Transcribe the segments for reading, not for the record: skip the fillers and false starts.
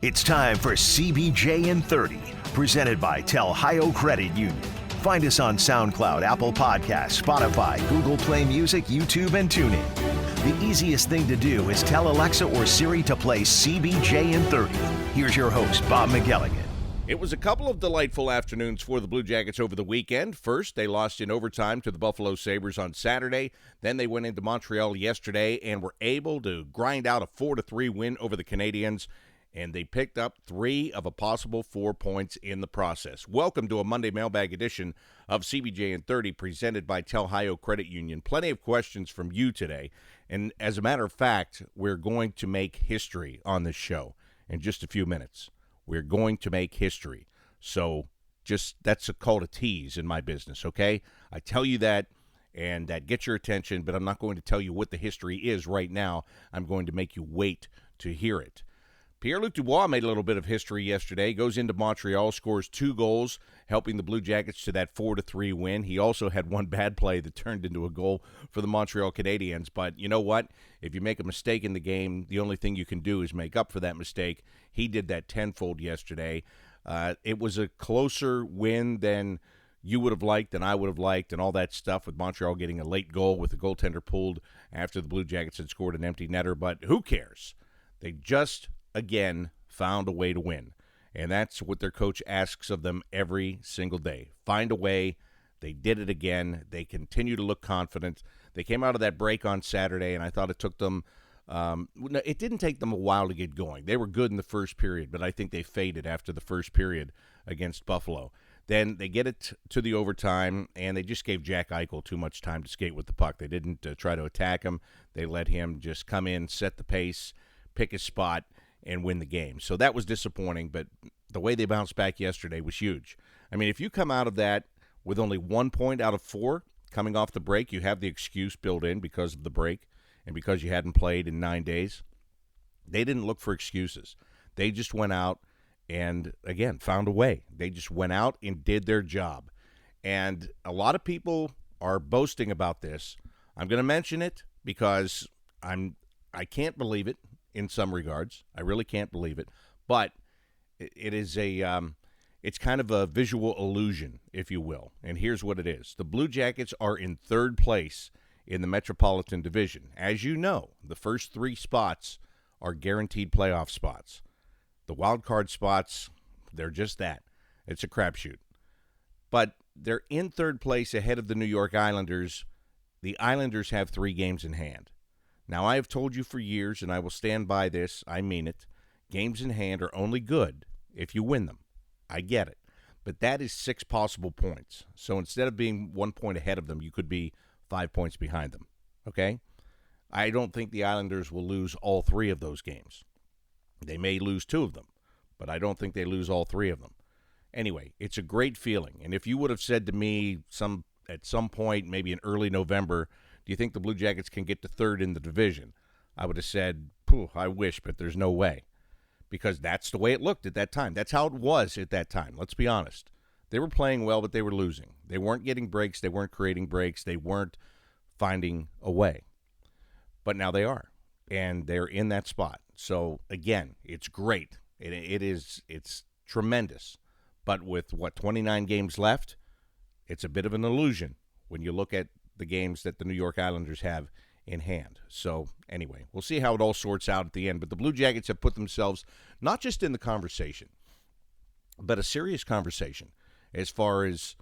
It's time for CBJ in 30, presented by Telhio Credit Union. Find us on SoundCloud, Apple Podcasts, Spotify, Google Play Music, YouTube, and TuneIn. The easiest thing to do is tell Alexa or Siri to play CBJ in 30. Here's your host, Bob McElligott. It was a couple of delightful afternoons for the Blue Jackets over the weekend. First, they lost in overtime to the Buffalo Sabres on Saturday. Then they went into Montreal yesterday and were able to grind out a 4-3 win over the Canadiens. And they picked up 3 of a possible 4 points in the process. Welcome to a Monday Mailbag edition of CBJ in 30, presented by Telhio Credit Union. Plenty of questions from you today. And as a matter of fact, we're going to make history on this show in just a few minutes. We're going to make history. So that's called a tease in my business, okay? I tell you that, and that gets your attention, but I'm not going to tell you what the history is right now. I'm going to make you wait to hear it. Pierre-Luc Dubois made a little bit of history yesterday, goes into Montreal, scores 2 goals, helping the Blue Jackets to that 4-3 win. He also had one bad play that turned into a goal for the Montreal Canadiens. But you know what? If you make a mistake in the game, the only thing you can do is make up for that mistake. He did that tenfold yesterday. It was a closer win than you would have liked and I would have liked and all that stuff, with Montreal getting a late goal with the goaltender pulled after the Blue Jackets had scored an empty netter. But who cares? They just again found a way to win, and that's what their coach asks of them every single day. Find a way. They did it again. They continue to look confident. They came out of that break on Saturday, and I thought it took them it didn't take them a while to get going. They were good in the first period, but I think they faded after the first period against Buffalo. Then they get it to the overtime, and they just gave Jack Eichel too much time to skate with the puck. They didn't try to attack him. They let him just come in, set the pace, pick his spot, and win the game. So that was disappointing, but the way they bounced back yesterday was huge. I mean, if you come out of that with only 1 point out of 4 coming off the break, you have the excuse built in because of the break and because you hadn't played in 9 days. They didn't look for excuses. They just went out and, again, found a way. They just went out and did their job. And a lot of people are boasting about this. I'm going to mention it because I can't believe it in some regards. I really can't believe it. But it is it's kind of a visual illusion, if you will. And here's what it is. The Blue Jackets are in 3rd place in the Metropolitan Division. As you know, the first 3 spots are guaranteed playoff spots. The wild card spots, they're just that. It's a crapshoot. But they're in 3rd place ahead of the New York Islanders. The Islanders have 3 games in hand. Now, I have told you for years, and I will stand by this, I mean it, games in hand are only good if you win them. I get it. But that is 6 possible points. So instead of being 1 point ahead of them, you could be 5 points behind them. Okay? I don't think the Islanders will lose all 3 of those games. They may lose 2 of them, but I don't think they lose all 3 of them. Anyway, it's a great feeling. And if you would have said to me at some point, maybe in early November, do you think the Blue Jackets can get to 3rd in the division? I would have said, I wish, but there's no way. Because that's the way it looked at that time. That's how it was at that time. Let's be honest. They were playing well, but they were losing. They weren't getting breaks. They weren't creating breaks. They weren't finding a way. But now they are, and they're in that spot. So, again, it's great. It's tremendous. But with, 29 games left, it's a bit of an illusion when you look at the games that the New York Islanders have in hand. So, anyway, we'll see how it all sorts out at the end. But the Blue Jackets have put themselves not just in the conversation, but a serious conversation as far as,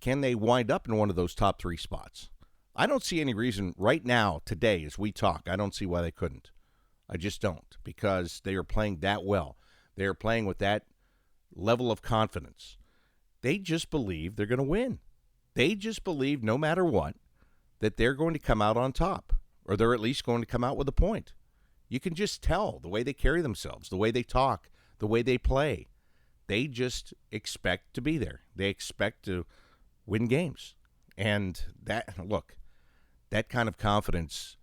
can they wind up in one of those top 3 spots? I don't see any reason right now, today, as we talk, I don't see why they couldn't. I just don't, because they are playing that well. They are playing with that level of confidence. They just believe they're going to win. They just believe no matter what that they're going to come out on top, or they're at least going to come out with a point. You can just tell the way they carry themselves, the way they talk, the way they play. They just expect to be there. They expect to win games. And that kind of confidence,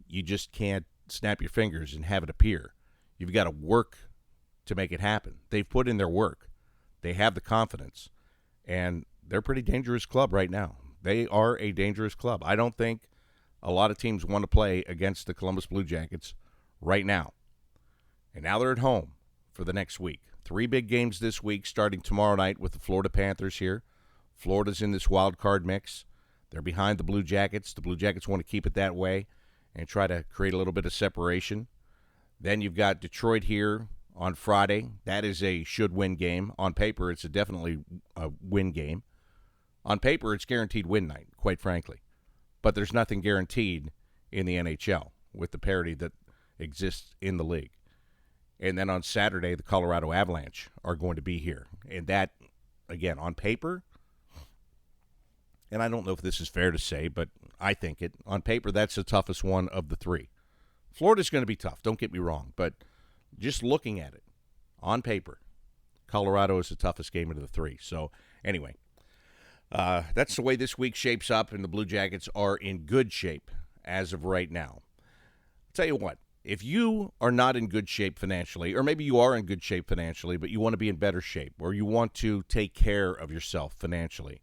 you just can't snap your fingers and have it appear. You've got to work to make it happen. They've put in their work. They have the confidence. And they're a pretty dangerous club right now. They are a dangerous club. I don't think a lot of teams want to play against the Columbus Blue Jackets right now. And And now they're at home for the next week. 3 big games this week, starting tomorrow night with the Florida Panthers here. Florida's in this wild card mix. They're behind the Blue Jackets. The Blue Jackets want to keep it that way and try to create a little bit of separation. Then you've got Detroit here on Friday. That is a should-win game. On paper, it's definitely a win game. On paper, it's guaranteed win night, quite frankly. But there's nothing guaranteed in the NHL with the parity that exists in the league. And then on Saturday, the Colorado Avalanche are going to be here. And that, again, on paper, and I don't know if this is fair to say, but I think it, on paper, that's the toughest one of the 3. Florida's going to be tough, don't get me wrong, but just looking at it, on paper, Colorado is the toughest game of the 3. So, anyway, that's the way this week shapes up, and the Blue Jackets are in good shape as of right now. I'll tell you what, if you are not in good shape financially, or maybe you are in good shape financially, but you want to be in better shape, or you want to take care of yourself financially,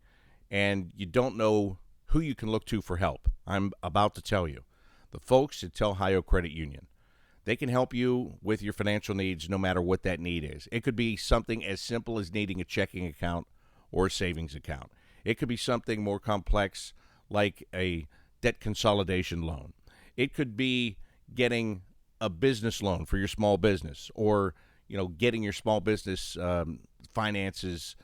and you don't know who you can look to for help, I'm about to tell you. The folks at Tel Ohio Credit Union. They can help you with your financial needs no matter what that need is. It could be something as simple as needing a checking account or a savings account. It could be something more complex like a debt consolidation loan. It could be getting a business loan for your small business, or getting your small business finances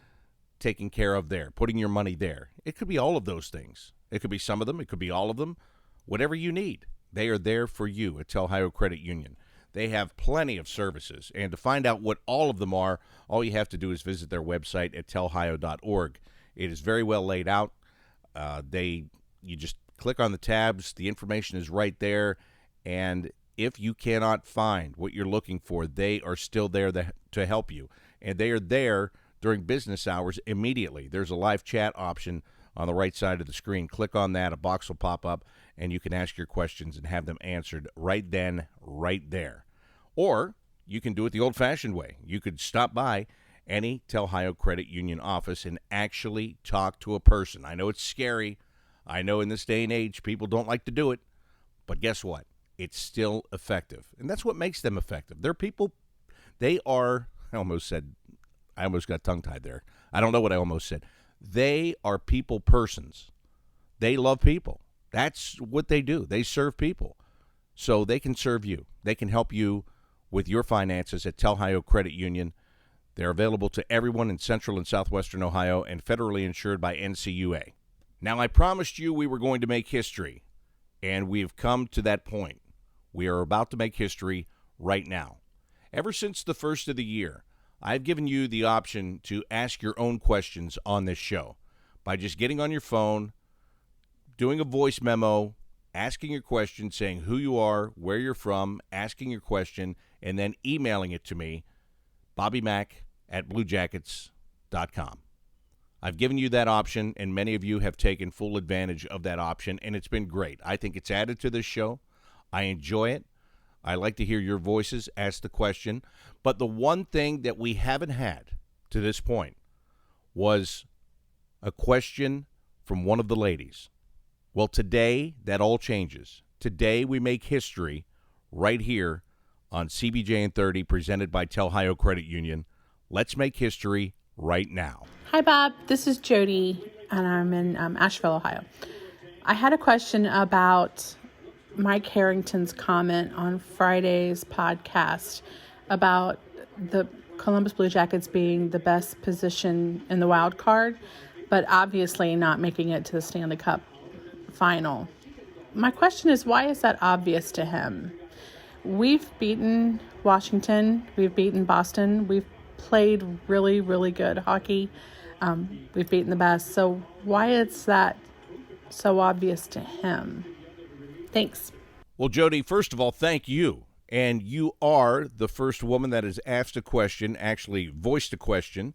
taken care of there, putting your money there. It could be all of those things. It could be some of them. It could be all of them. Whatever you need, they are there for you at Tel Ohio Credit Union. They have plenty of services, and to find out what all of them are, all you have to do is visit their website at telhio.org. It is very well laid out. You just click on the tabs. The information is right there, and if you cannot find what you're looking for, they are still there to help you, and they are there during business hours immediately. There's a live chat option on the right side of the screen. Click on that. A box will pop up, and you can ask your questions and have them answered right then, right there. Or you can do it the old-fashioned way. You could stop by any Tel Ohio Credit Union office and actually talk to a person. I know it's scary. I know in this day and age people don't like to do it. But guess what? It's still effective. And that's what makes them effective. They're people. They are, I almost got tongue-tied there. I don't know what I almost said. They are people persons. They love people. That's what they do. They serve people. So they can serve you. They can help you with your finances at Tel Ohio Credit Union. They're available to everyone in central and southwestern Ohio and federally insured by NCUA. Now, I promised you we were going to make history, and we have come to that point. We are about to make history right now. Ever since the first of the year, I've given you the option to ask your own questions on this show by just getting on your phone, doing a voice memo, asking your question, saying who you are, where you're from, asking your question, and then emailing it to me, bobbymac@bluejackets.com. I've given you that option, and many of you have taken full advantage of that option, and it's been great. I think it's added to this show. I enjoy it. I like to hear your voices, ask the question. But the one thing that we haven't had to this point was a question from one of the ladies. Well, today, that all changes. Today, we make history right here on CBJ and 30, presented by Tel Ohio Credit Union. Let's make history right now. Hi, Bob. This is Jody, and I'm in Asheville, Ohio. I had a question about Mike Harrington's comment on Friday's podcast about the Columbus Blue Jackets being the best position in the wild card, but obviously not making it to the Stanley Cup final. My question is, why is that obvious to him? We've beaten Washington. We've beaten Boston. We've played really, really good hockey. We've beaten the best. So why is that so obvious to him? Thanks. Well, Jody, first of all, thank you. And you are the first woman that has asked a question, actually voiced a question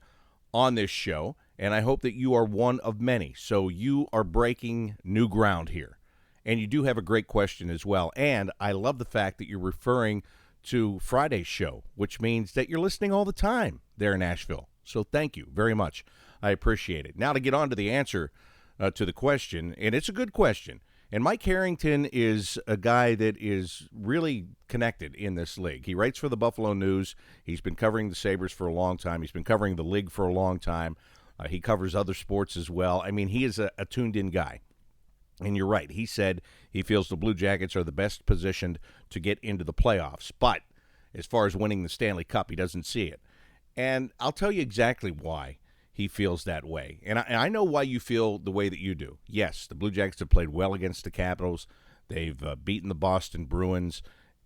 on this show. And I hope that you are one of many. So you are breaking new ground here. And you do have a great question as well. And I love the fact that you're referring to Friday's show, which means that you're listening all the time there in Asheville. So thank you very much. I appreciate it. Now to get on to the answer to the question, and it's a good question. And Mike Harrington is a guy that is really connected in this league. He writes for the Buffalo News. He's been covering the Sabres for a long time. He's been covering the league for a long time. He covers other sports as well. I mean, he is a tuned-in guy. And you're right. He said he feels the Blue Jackets are the best positioned to get into the playoffs. But as far as winning the Stanley Cup, he doesn't see it. And I'll tell you exactly why he feels that way. And I know why you feel the way that you do. Yes, the Blue Jackets have played well against the Capitals. They've beaten the Boston Bruins.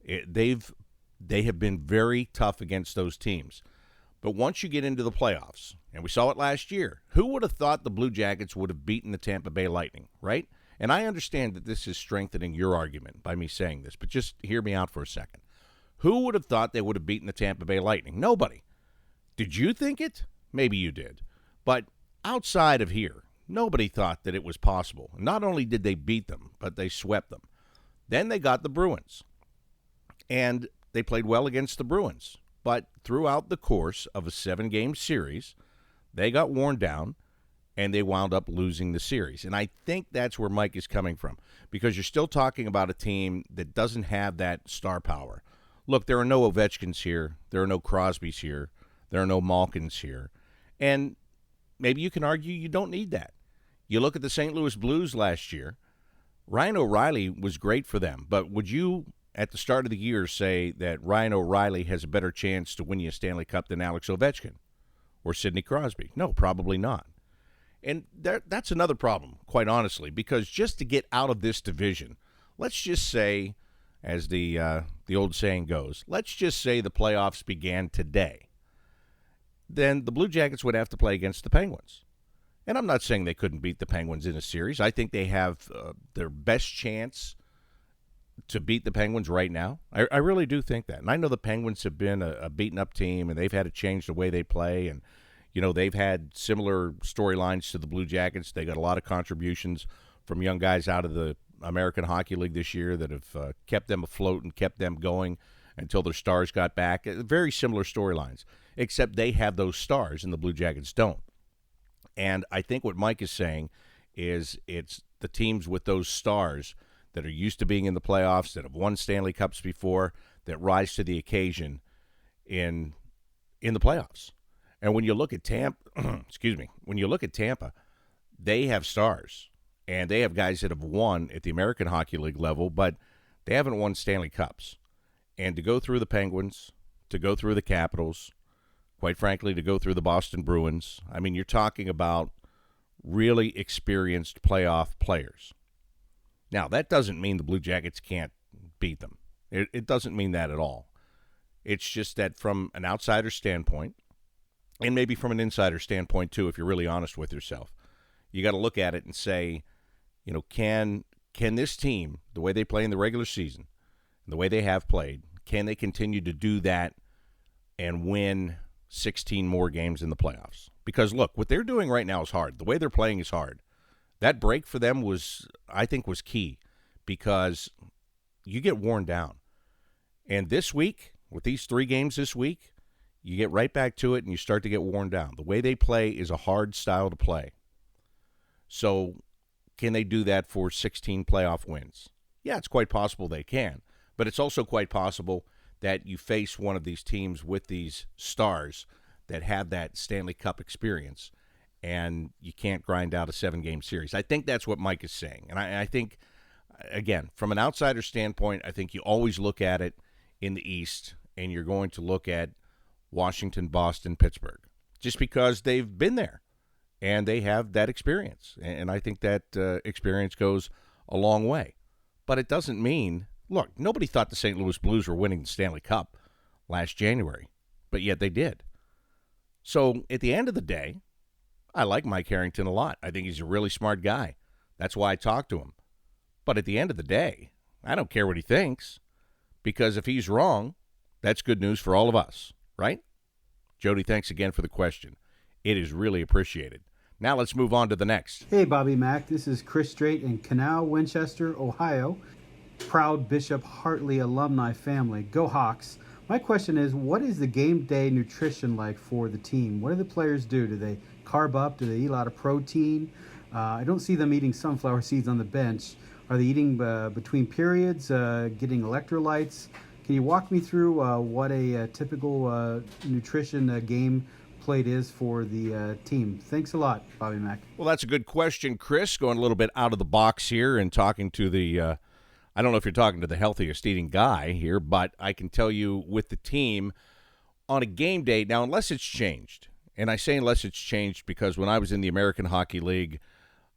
They have been very tough against those teams. But once you get into the playoffs, and we saw it last year, who would have thought the Blue Jackets would have beaten the Tampa Bay Lightning, right? And I understand that this is strengthening your argument by me saying this, but just hear me out for a second. Who would have thought they would have beaten the Tampa Bay Lightning? Nobody. Did you think it? Maybe you did. But outside of here, nobody thought that it was possible. Not only did they beat them, but they swept them. Then they got the Bruins. And they played well against the Bruins. But throughout the course of a 7-game series, they got worn down, and they wound up losing the series. And I think that's where Mike is coming from, because you're still talking about a team that doesn't have that star power. Look, there are no Ovechkins here. There are no Crosbys here. There are no Malkins here. And maybe you can argue you don't need that. You look at the St. Louis Blues last year. Ryan O'Reilly was great for them, but would you, at the start of the year, say that Ryan O'Reilly has a better chance to win you a Stanley Cup than Alex Ovechkin or Sidney Crosby? No, probably not. And that's another problem, quite honestly, because just to get out of this division, let's just say, as the old saying goes, let's just say the playoffs began today. Then the Blue Jackets would have to play against the Penguins. And I'm not saying they couldn't beat the Penguins in a series. I think they have their best chance to beat the Penguins right now. I really do think that. And I know the Penguins have been a beaten-up team, and they've had to change the way they play. And, you know, they've had similar storylines to the Blue Jackets. They got a lot of contributions from young guys out of the American Hockey League this year that have kept them afloat and kept them going until their stars got back. Very similar storylines, except they have those stars and the Blue Jackets don't. And I think what Mike is saying is it's the teams with those stars that are used to being in the playoffs, that have won Stanley Cups before, that rise to the occasion in the playoffs. And when you look at Tampa, when you look at Tampa, they have stars, and they have guys that have won at the American Hockey League level, but they haven't won Stanley Cups. And to go through the Penguins, to go through the Capitals, quite frankly, to go through the Boston Bruins, I mean, you're talking about really experienced playoff players. Now, that doesn't mean the Blue Jackets can't beat them. It doesn't mean that at all. It's just that from an outsider standpoint, and maybe from an insider standpoint too, if you're really honest with yourself, you got to look at it and say, you know, can this team, the way they play in the regular season, the way they have played, can they continue to do that and win 16 more games in the playoffs? Because, look, what they're doing right now is hard. The way they're playing is hard. That break for them was key, because you get worn down. And this week, with these 3 games this week, you get right back to it and you start to get worn down. The way they play is a hard style to play. So can they do that for 16 playoff wins? Yeah, it's quite possible they can. But it's also quite possible that you face one of these teams with these stars that have that Stanley Cup experience, and you can't grind out a 7-game series. I think that's what Mike is saying. And I think, again, from an outsider standpoint, I think you always look at it in the East, and you're going to look at Washington, Boston, Pittsburgh, just because they've been there, and they have that experience. And I think that experience goes a long way. But it doesn't mean, look, nobody thought the St. Louis Blues were winning the Stanley Cup last January, but yet they did. So at the end of the day, I like Mike Harrington a lot. I think he's a really smart guy. That's why I talk to him. But at the end of the day, I don't care what he thinks, because if he's wrong, that's good news for all of us, right? Jody, thanks again for the question. It is really appreciated. Now let's move on to the next. Hey, Bobby Mack. This is Chris Strait in Canal, Winchester, Ohio. Proud Bishop Hartley alumni family. Go Hawks. My question is, what is the game day nutrition like for the team? What do the players do? Do they carb up? Do they eat a lot of protein? I don't see them eating sunflower seeds on the bench. Are they eating between periods, getting electrolytes? Can you walk me through what a typical nutrition game plate is for the team? Thanks a lot, Bobby Mack. Well, that's a good question, Chris. Going a little bit out of the box here and talking to the I don't know if you're talking to the healthiest eating guy here, but I can tell you with the team on a game day, now unless it's changed, and I say unless it's changed because when I was in the American Hockey League,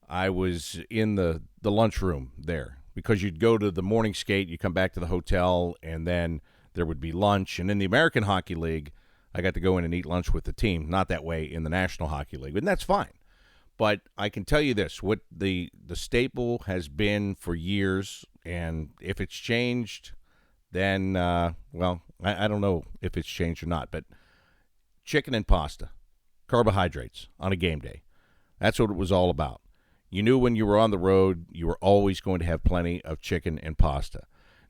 I was in the lunchroom there because you'd go to the morning skate, you come back to the hotel, and then there would be lunch. And in the American Hockey League, I got to go in and eat lunch with the team. Not that way in the National Hockey League, and that's fine. But I can tell you this, what the staple has been for years, and if it's changed, then, well, I don't know if it's changed or not, but chicken and pasta, carbohydrates on a game day. That's what it was all about. You knew when you were on the road, you were always going to have plenty of chicken and pasta.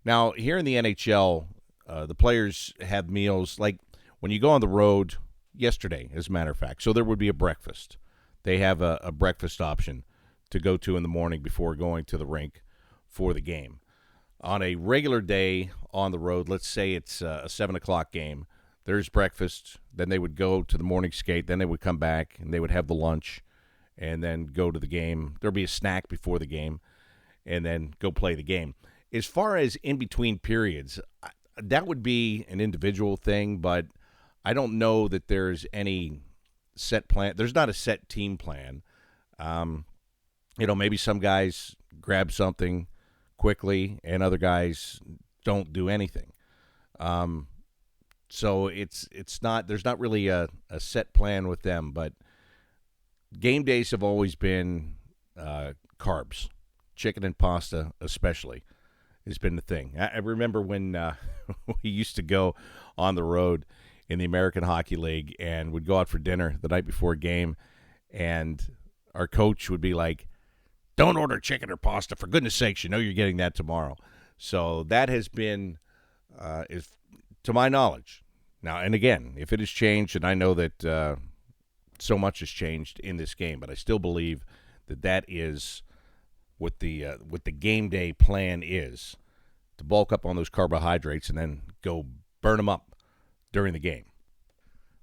Now, here in the NHL, the players have meals like when you go on the road yesterday, as a matter of fact. So there would be a breakfast. They have a breakfast option to go to in the morning before going to the rink for the game. On a regular day on the road, let's say it's a 7 o'clock game, there's breakfast, then they would go to the morning skate, then they would come back, and they would have the lunch, and then go to the game. There'll be a snack before the game, and then go play the game. As far as in-between periods, that would be an individual thing, but I don't know that there's any set plan. There's not a set team plan. Maybe some guys grab something quickly, and other guys don't do anything. So it's not. There's not really a set plan with them, but game days have always been carbs, chicken and pasta especially has been the thing. I remember when we used to go on the road in the American Hockey League and would go out for dinner the night before a game, and our coach would be like, "Don't order chicken or pasta, for goodness sakes, you know you're getting that tomorrow." So that has been, is to my knowledge. Now, and again, if it has changed, and I know that so much has changed in this game, but I still believe that is what the game day plan is, to bulk up on those carbohydrates and then go burn them up during the game.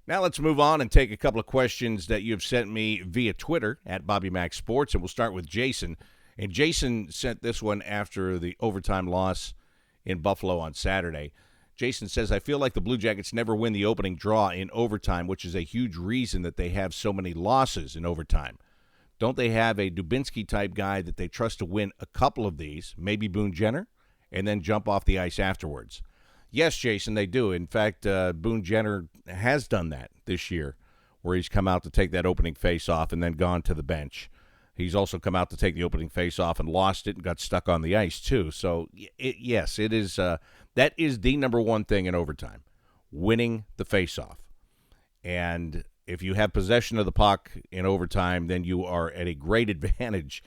Now let's move on and take a couple of questions that you've sent me via Twitter at Bobby Mack Sports, and we'll start with Jason. And Jason sent this one after the overtime loss in Buffalo on Saturday. Jason says, I feel like the Blue Jackets never win the opening draw in overtime, which is a huge reason that they have so many losses in overtime. Don't they have a Dubinsky-type guy that they trust to win a couple of these, maybe Boone Jenner, and then jump off the ice afterwards? Yes, Jason, they do. In fact, Boone Jenner has done that this year, where he's come out to take that opening face-off and then gone to the bench. He's also come out to take the opening face-off and lost it and got stuck on the ice, too. So, yes, it is. That is the number one thing in overtime, winning the face-off. And if you have possession of the puck in overtime, then you are at a great advantage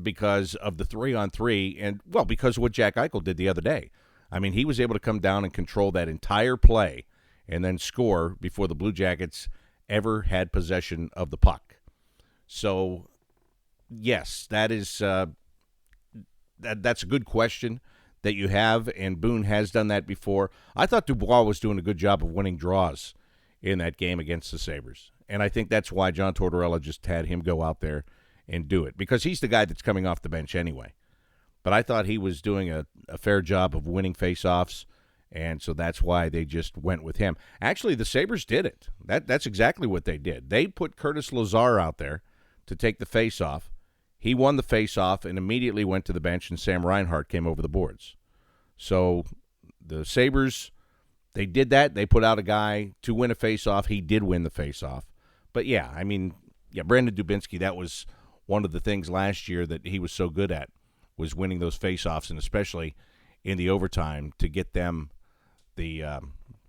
because of the 3-on-3 and, well, because of what Jack Eichel did the other day. I mean, he was able to come down and control that entire play and then score before the Blue Jackets ever had possession of the puck. So, yes, that is that's a good question that you have, and Boone has done that before. I thought Dubois was doing a good job of winning draws in that game against the Sabres, and I think that's why John Tortorella just had him go out there and do it, because he's the guy that's coming off the bench anyway. But I thought he was doing a fair job of winning faceoffs, and so that's why they just went with him. Actually, the Sabres did it. That's exactly what they did. They put Curtis Lazar out there to take the faceoff. He won the faceoff and immediately went to the bench, and Sam Reinhart came over the boards. So the Sabres, they did that. They put out a guy to win a faceoff. He did win the faceoff. But, yeah, I mean, Brandon Dubinsky, that was one of the things last year that he was so good at, was winning those faceoffs, and especially in the overtime to get them the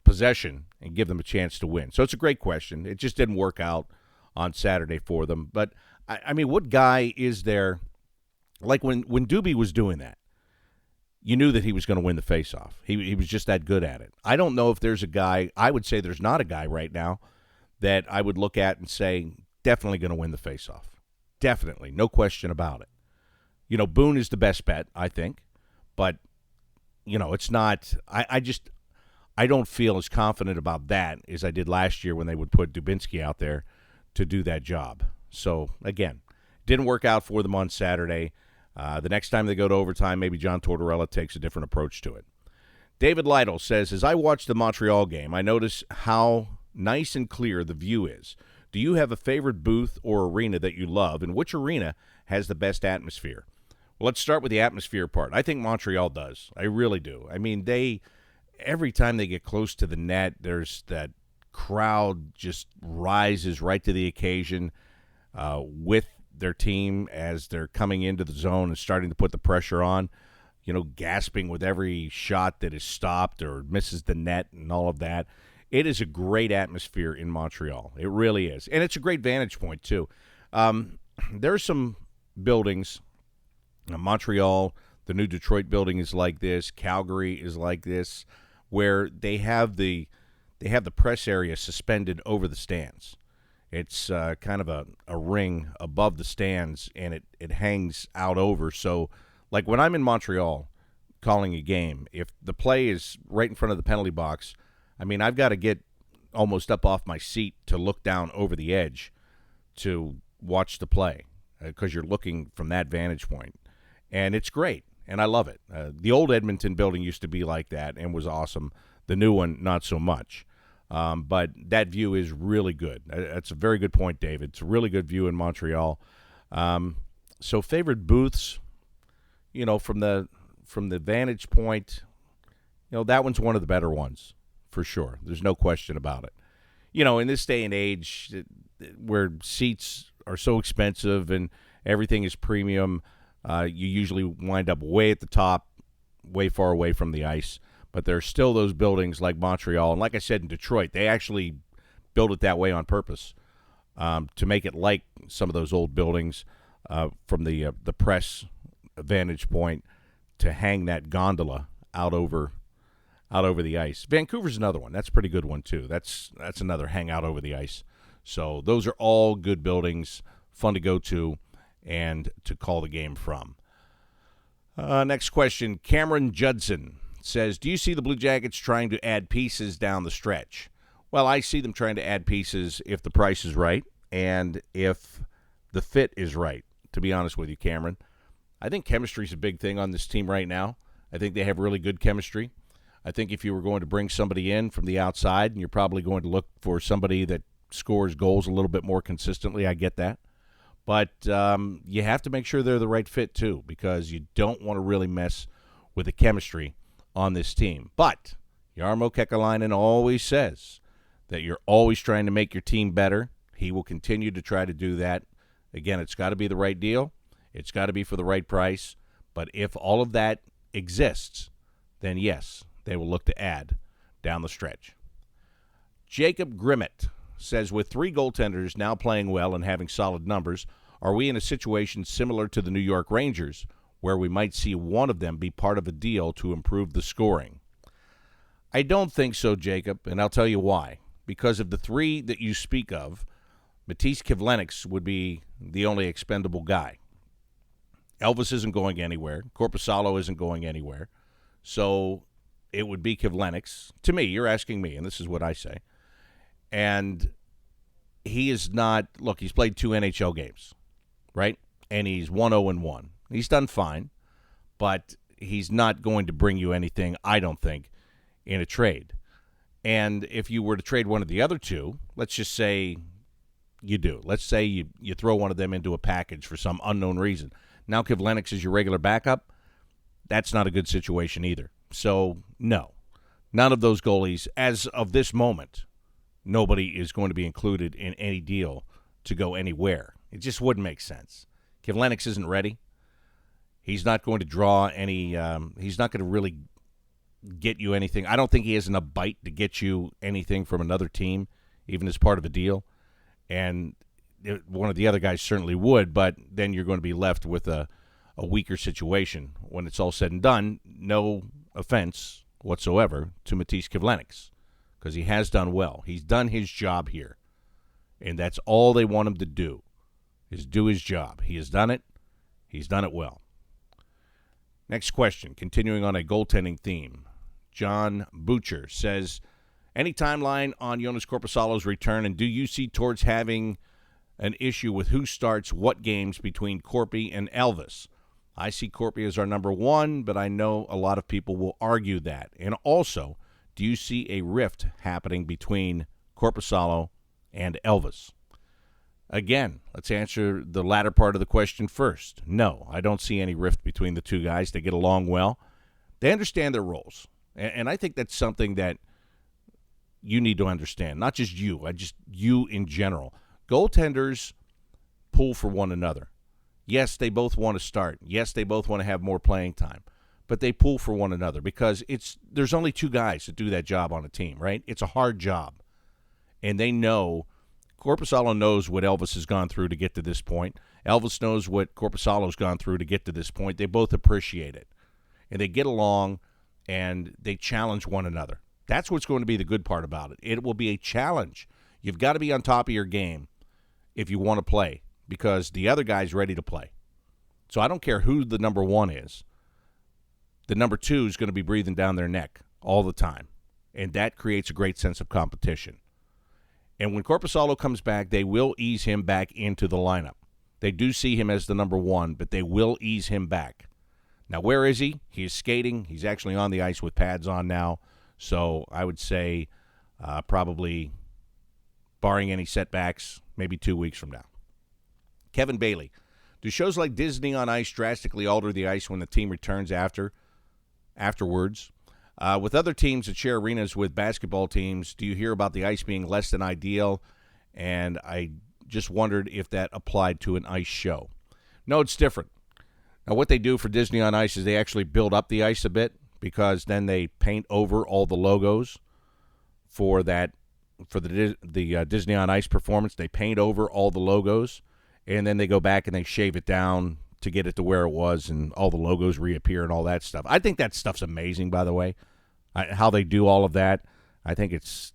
possession and give them a chance to win. So it's a great question. It just didn't work out on Saturday for them. But, I mean, what guy is there, like when Doobie was doing that, you knew that he was going to win the faceoff. He was just that good at it. I don't know if there's a guy, I would say there's not a guy right now that I would look at and say, definitely going to win the faceoff. Definitely, no question about it. Boone is the best bet, I think. But, it's not – I don't feel as confident about that as I did last year when they would put Dubinsky out there to do that job. So, again, didn't work out for them on Saturday. The next time they go to overtime, maybe John Tortorella takes a different approach to it. David Lytle says, as I watch the Montreal game, I notice how nice and clear the view is. Do you have a favorite booth or arena that you love, and which arena has the best atmosphere? Well, let's start with the atmosphere part. I think Montreal does. I really do. I mean, every time they get close to the net, there's that crowd just rises right to the occasion with their team as they're coming into the zone and starting to put the pressure on, gasping with every shot that is stopped or misses the net and all of that. It is a great atmosphere in Montreal. It really is. And it's a great vantage point, too. There are some buildings, Montreal, the new Detroit building is like this, Calgary is like this, where they have the press area suspended over the stands. It's kind of a ring above the stands, and it hangs out over. So, like when I'm in Montreal calling a game, if the play is right in front of the penalty box, I mean, I've got to get almost up off my seat to look down over the edge to watch the play because you're looking from that vantage point. And it's great, and I love it. The old Edmonton building used to be like that and was awesome. The new one, not so much. But that view is really good. That's a very good point, David. It's a really good view in Montreal. So favorite booths, from the vantage point, that one's one of the better ones for sure. There's no question about it. In this day and age where seats are so expensive and everything is premium, you usually wind up way at the top, way far away from the ice. But there are still those buildings like Montreal. And like I said, in Detroit, they actually built it that way on purpose to make it like some of those old buildings from the press vantage point to hang that gondola out over the ice. Vancouver's another one. That's a pretty good one, too. That's another hangout over the ice. So those are all good buildings, fun to go to and to call the game from. Next question, Cameron Judson says, do you see the Blue Jackets trying to add pieces down the stretch? Well, I see them trying to add pieces if the price is right and if the fit is right, to be honest with you, Cameron. I think chemistry is a big thing on this team right now. I think they have really good chemistry. I think if you were going to bring somebody in from the outside, and you're probably going to look for somebody that scores goals a little bit more consistently, I get that. But you have to make sure they're the right fit, too, because you don't want to really mess with the chemistry on this team. But Jarmo Kekalainen always says that you're always trying to make your team better. He will continue to try to do that. Again, it's got to be the right deal. It's got to be for the right price. But if all of that exists, then yes, they will look to add down the stretch. Jacob Grimmett says, with three goaltenders now playing well and having solid numbers, are we in a situation similar to the New York Rangers where we might see one of them be part of a deal to improve the scoring? I don't think so, Jacob, and I'll tell you why. Because of the three that you speak of, Matiss Kivlenieks would be the only expendable guy. Elvis isn't going anywhere. Korpisalo isn't going anywhere. So it would be Kivlenieks. To me, you're asking me, and this is what I say. And he is not – look, he's played 2 NHL games, right? And he's 1-0-1. He's done fine, but he's not going to bring you anything, I don't think, in a trade. And if you were to trade one of the other two, let's just say you do. Let's say you throw one of them into a package for some unknown reason. Now Kivlenieks is your regular backup. That's not a good situation either. So, no. None of those goalies, as of this moment, nobody is going to be included in any deal to go anywhere. It just wouldn't make sense. Kivlenieks isn't ready. He's not going to draw any he's not going to really get you anything. I don't think he has enough bite to get you anything from another team, even as part of a deal. And one of the other guys certainly would, but then you're going to be left with a weaker situation when it's all said and done. No offense whatsoever to Matiss Kivlenieks, because he has done well. He's done his job here, and that's all they want him to do, is do his job. He has done it. He's done it well. Next question, continuing on a goaltending theme. John Butcher says, any timeline on Jonas Korpisalo's return, and do you see towards having an issue with who starts what games between Korpi and Elvis? I see Korpi as our number one, but I know a lot of people will argue that. And also, do you see a rift happening between Korpisalo and Elvis? Again, let's answer the latter part of the question first. No, I don't see any rift between the two guys. They get along well. They understand their roles. And I think that's something that you need to understand. Not just you, you in general. Goaltenders pull for one another. Yes, they both want to start. Yes, they both want to have more playing time. But they pull for one another because there's only two guys that do that job on a team, right? It's a hard job. And they know, Korpisalo knows what Elvis has gone through to get to this point. Elvis knows what Korpisalo's gone through to get to this point. They both appreciate it. And they get along, and they challenge one another. That's what's going to be the good part about it. It will be a challenge. You've got to be on top of your game if you want to play because the other guy's ready to play. So I don't care who the number one is. The number two is going to be breathing down their neck all the time, and that creates a great sense of competition. And when Korpisalo comes back, they will ease him back into the lineup. They do see him as the number one, but they will ease him back. Now, where is he? He is skating. He's actually on the ice with pads on now. So I would say probably, barring any setbacks, maybe 2 weeks from now. Kevin Bailey, do shows like Disney on Ice drastically alter the ice when the team returns afterwards? With other teams that share arenas with basketball teams, do you hear about the ice being less than ideal? And I just wondered if that applied to an ice show. No, it's different. Now, what they do for Disney on Ice is they actually build up the ice a bit because then they paint over all the logos for the Disney on Ice performance. They paint over all the logos, and then they go back and they shave it down to get it to where it was, and all the logos reappear and all that stuff. I think that stuff's amazing, by the way, how they do all of that. I think it's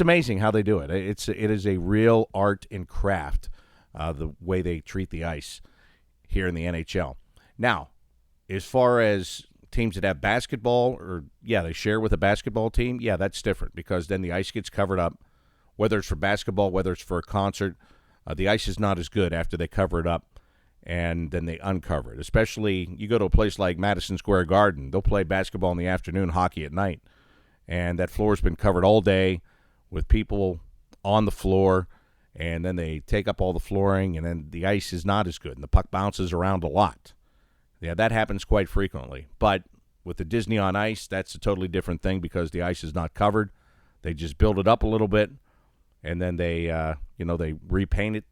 amazing how they do it. It is a real art and craft, the way they treat the ice here in the NHL. Now, as far as teams that have basketball, they share with a basketball team, that's different because then the ice gets covered up, whether it's for basketball, whether it's for a concert. The ice is not as good after they cover it up and then they uncover it. Especially, you go to a place like Madison Square Garden, they'll play basketball in the afternoon, hockey at night, and that floor's been covered all day with people on the floor, and then they take up all the flooring, and then the ice is not as good, and the puck bounces around a lot. Yeah, that happens quite frequently. But with the Disney on Ice, that's a totally different thing because the ice is not covered. They just build it up a little bit, and then they repaint it,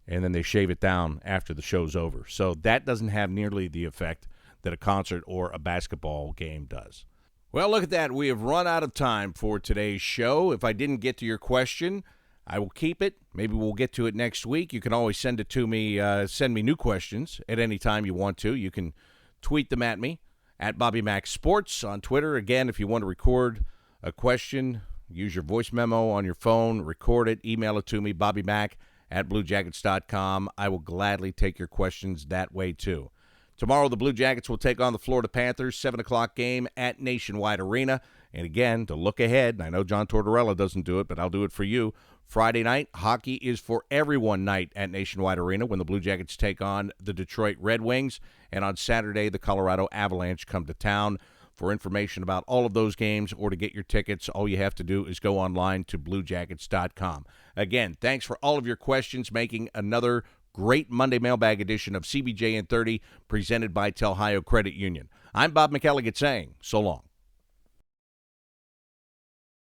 and then they shave it down after the show's over. So that doesn't have nearly the effect that a concert or a basketball game does. Well, look at that. We have run out of time for today's show. If I didn't get to your question, I will keep it. Maybe we'll get to it next week. You can always send it to me, send me new questions at any time you want to. You can tweet them at me, at Bobby Mac Sports on Twitter. Again, if you want to record a question, use your voice memo on your phone, record it, email it to me, BobbyMac@BlueJackets.com. I will gladly take your questions that way, too. Tomorrow, the Blue Jackets will take on the Florida Panthers, 7 o'clock game at Nationwide Arena. And again, to look ahead, and I know John Tortorella doesn't do it, but I'll do it for you. Friday night, hockey is for everyone night at Nationwide Arena when the Blue Jackets take on the Detroit Red Wings. And on Saturday, the Colorado Avalanche come to town. For information about all of those games or to get your tickets, all you have to do is go online to BlueJackets.com. Again, thanks for all of your questions, making another great Monday Mailbag edition of CBJ in 30, presented by Telhio Credit Union. I'm Bob McElligott saying so long.